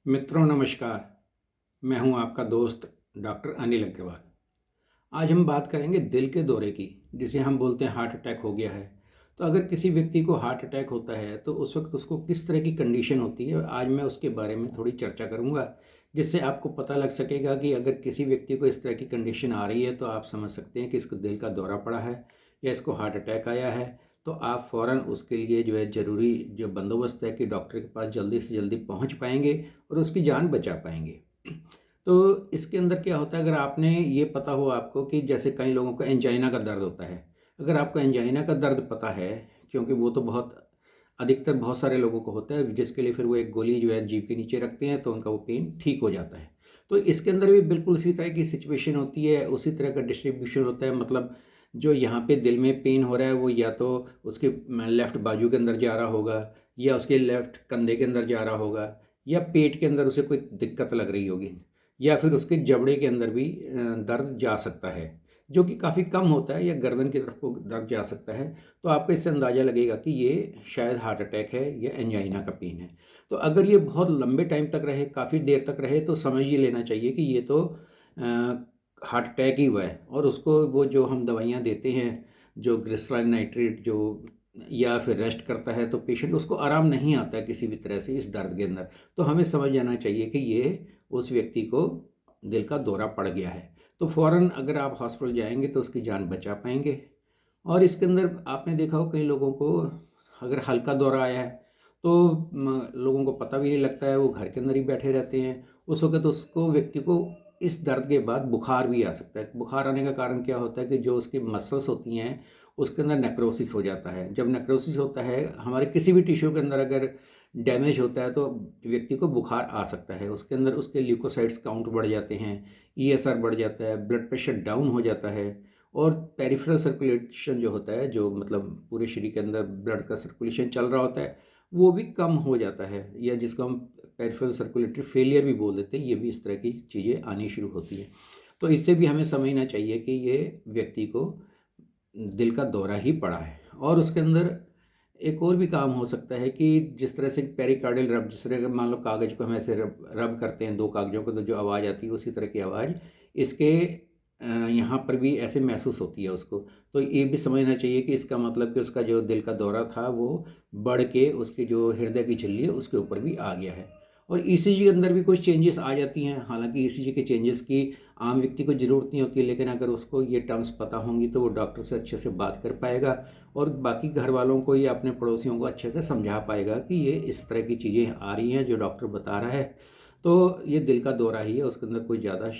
मित्रों नमस्कार। मैं हूं आपका दोस्त डॉक्टर अनिल अग्रवाल। आज हम बात करेंगे दिल के दौरे की, जिसे हम बोलते हैं हार्ट अटैक हो गया है। तो अगर किसी व्यक्ति को हार्ट अटैक होता है तो उस वक्त उसको किस तरह की कंडीशन होती है, आज मैं उसके बारे में थोड़ी चर्चा करूंगा, जिससे आपको पता लग सकेगा कि अगर किसी व्यक्ति को इस तरह की कंडीशन आ रही है तो आप समझ सकते हैं कि इसको दिल का दौरा पड़ा है या इसको हार्ट अटैक आया है। तो आप फ़ौरन उसके लिए जो है ज़रूरी जो बंदोबस्त है कि डॉक्टर के पास जल्दी से जल्दी पहुंच पाएंगे और उसकी जान बचा पाएंगे। तो इसके अंदर क्या होता है, अगर आपने ये पता हो आपको कि जैसे कई लोगों को एंजाइना का दर्द होता है, अगर आपको एंजाइना का दर्द पता है, क्योंकि वो तो बहुत अधिकतर बहुत सारे लोगों को होता है, जिसके लिए फिर वो एक गोली जो है जीभ के नीचे रखते हैं तो उनका वो पेन ठीक हो जाता है। तो इसके अंदर भी बिल्कुल उसी तरह की सिचुएशन होती है, उसी तरह का डिस्ट्रीब्यूशन होता है। मतलब जो यहाँ पे दिल में पेन हो रहा है वो या तो उसके लेफ़्ट बाजू के अंदर जा रहा होगा, या उसके लेफ़्ट कंधे के अंदर जा रहा होगा, या पेट के अंदर उसे कोई दिक्कत लग रही होगी, या फिर उसके जबड़े के अंदर भी दर्द जा सकता है, जो कि काफ़ी कम होता है, या गर्दन की तरफ को दर्द जा सकता है। तो आपको इससे अंदाज़ा लगेगा कि ये शायद हार्ट अटैक है या एंजाइना का पेन है। तो अगर ये बहुत लंबे टाइम तक रहे, काफ़ी देर तक रहे, तो समझ ही लेना चाहिए कि ये तो हार्ट अटैक ही हुआ है। और उसको वो जो हम दवाइयाँ देते हैं, जो ग्लिसरॉल नाइट्रेट जो, या फिर रेस्ट करता है, तो पेशेंट उसको आराम नहीं आता है किसी भी तरह से इस दर्द के अंदर। तो हमें समझ जाना चाहिए कि ये उस व्यक्ति को दिल का दौरा पड़ गया है। तो फ़ौरन अगर आप हॉस्पिटल जाएंगे तो उसकी जान बचा पाएंगे। और इसके अंदर आपने देखा हो कई लोगों को अगर हल्का दौरा आया है तो लोगों को पता भी नहीं लगता है, वो घर के अंदर ही बैठे रहते हैं। उस वक्त उसको व्यक्ति को इस दर्द के बाद बुखार भी आ सकता है। बुखार आने का कारण क्या होता है कि जो उसकी मसल्स होती हैं उसके अंदर नेक्रोसिस हो जाता है। जब नेक्रोसिस होता है, हमारे किसी भी टिश्यू के अंदर अगर डैमेज होता है, तो व्यक्ति को बुखार आ सकता है। उसके अंदर उसके ल्यूकोसाइट्स काउंट बढ़ जाते हैं, ईएसआर बढ़ जाता है, ब्लड प्रेशर डाउन हो जाता है। और पेरिफेरल सर्कुलेशन जो होता है, जो मतलब पूरे शरीर के अंदर ब्लड का सर्कुलेशन चल रहा होता है, वो भी कम हो जाता है, या जिसको हम पेरिफेरल सर्कुलेटरी फेलियर भी बोल देते हैं। ये भी इस तरह की चीज़ें आनी शुरू होती है। तो इससे भी हमें समझना चाहिए कि ये व्यक्ति को दिल का दौरा ही पड़ा है। और उसके अंदर एक और भी काम हो सकता है कि जिस तरह से पेरिकार्डियल रब, जिस तरह के मान लो कागज़ को हम ऐसे रब रब करते हैं, दो कागज़ों को, तो जो आवाज़ आती है उसी तरह की आवाज़ इसके यहाँ पर भी ऐसे महसूस होती है उसको। तो ये भी समझना चाहिए कि इसका मतलब कि उसका जो दिल का दौरा था वो बढ़ के उसकी जो हृदय की झिल्ली है उसके ऊपर भी आ गया है। और ईसीजी के अंदर भी कुछ चेंजेस आ जाती हैं। हालांकि ईसीजी के चेंजेस की आम व्यक्ति को ज़रूरत नहीं होती है, लेकिन अगर उसको ये टर्म्स पता होंगी तो वो डॉक्टर से अच्छे से बात कर पाएगा और बाकी घर वालों को या अपने पड़ोसियों को अच्छे से समझा पाएगा कि ये इस तरह की चीज़ें आ रही हैं जो डॉक्टर बता रहा है। तो ये दिल का दौरा ही है, उसके अंदर कोई ज़्यादा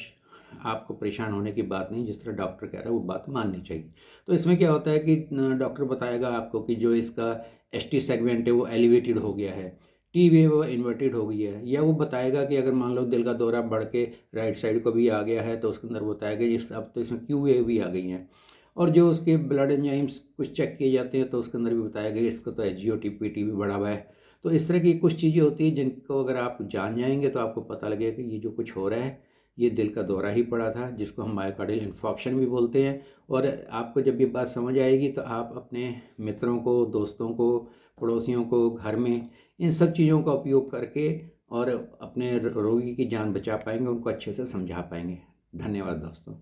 आपको परेशान होने की बात नहीं। जिस तरह डॉक्टर कह रहा है वो बात माननी चाहिए। तो इसमें क्या होता है कि डॉक्टर बताएगा आपको कि जो इसका एसटी सेगमेंट है वो एलिवेटेड हो गया है, टी वेव वो इन्वर्टेड हो गई है। या वो बताएगा कि अगर मान लो दिल का दौरा बढ़ के राइट साइड को भी आ गया है तो उसके अंदर बताएगा इस अब तो इसमें क्यू वेव भी आ गई हैं। और जो उसके ब्लड एंजाइम्स कुछ चेक किए जाते हैं तो उसके अंदर भी बताया गया इसका तो एचजीओटी पीटी भी बढ़ा हुआ है। तो इस तरह की कुछ चीज़ें होती हैं जिनको अगर आप जान जाएंगे तो आपको पता लगेगा कि ये जो कुछ हो रहा है ये दिल का दौरा ही पड़ा था, जिसको हम मायोकार्डियल इन्फॉक्शन भी बोलते हैं। और आपको जब ये बात समझ आएगी तो आप अपने मित्रों को, दोस्तों को, पड़ोसियों को, घर में इन सब चीज़ों का उपयोग करके और अपने रोगी की जान बचा पाएंगे, उनको अच्छे से समझा पाएंगे। धन्यवाद दोस्तों।